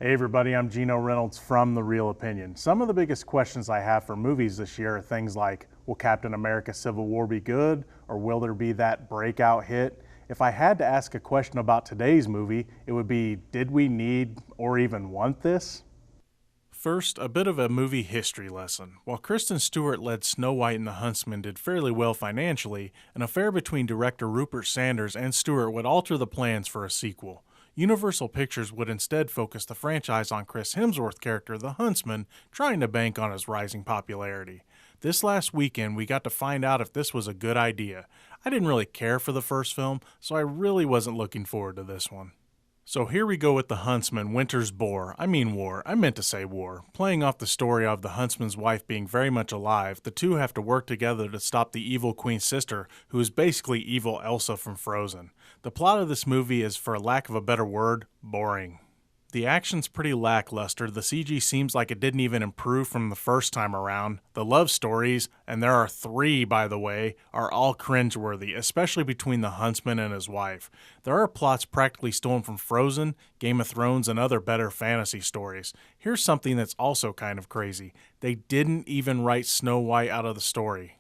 Hey everybody, I'm Geno Reynolds from The Real Opinion. Some of the biggest questions I have for movies this year are things like, will Captain America Civil War be good? Or will there be that breakout hit? If I had to ask a question about today's movie, it would be, did we need or even want this? First, a bit of a movie history lesson. While Kristen Stewart-led Snow White and the Huntsman did fairly well financially, an affair between director Rupert Sanders and Stewart would alter the plans for a sequel. Universal Pictures would instead focus the franchise on Chris Hemsworth's character, the Huntsman, trying to bank on his rising popularity. This last weekend, we got to find out if this was a good idea. I didn't really care for the first film, so I really wasn't looking forward to this one. So here we go with the Huntsman, Winter's War. I meant to say war. Playing off the story of the Huntsman's wife being very much alive, the two have to work together to stop the evil Queen's sister, who is basically evil Elsa from Frozen. The plot of this movie is, for lack of a better word, boring. The action's pretty lackluster, the CG seems like it didn't even improve from the first time around. The love stories, and there are 3 by the way, are all cringeworthy, especially between the Huntsman and his wife. There are plots practically stolen from Frozen, Game of Thrones, and other better fantasy stories. Here's something that's also kind of crazy. They didn't even write Snow White out of the story.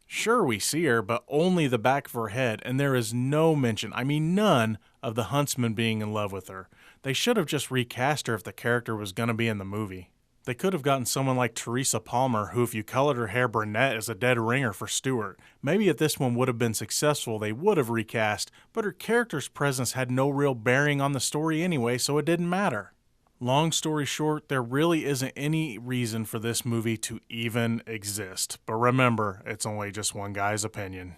Sure, we see her, but only the back of her head, and there is no mention, none, of the Huntsman being in love with her. They should have just recast her if the character was going to be in the movie. They could have gotten someone like Teresa Palmer, who if you colored her hair brunette is a dead ringer for Stewart. Maybe if this one would have been successful, they would have recast, but her character's presence had no real bearing on the story anyway, so it didn't matter. Long story short, there really isn't any reason for this movie to even exist. But remember, it's only just one guy's opinion.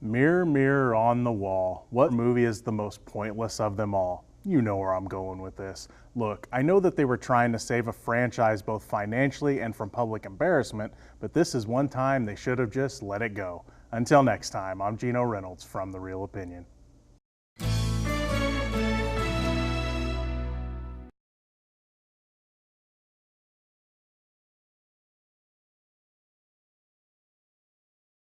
Mirror, mirror on the wall, what movie is the most pointless of them all? You know where I'm going with this. Look, I know that they were trying to save a franchise both financially and from public embarrassment, but this is one time they should have just let it go. Until next time, I'm Geno Reynolds from The Real Opinion.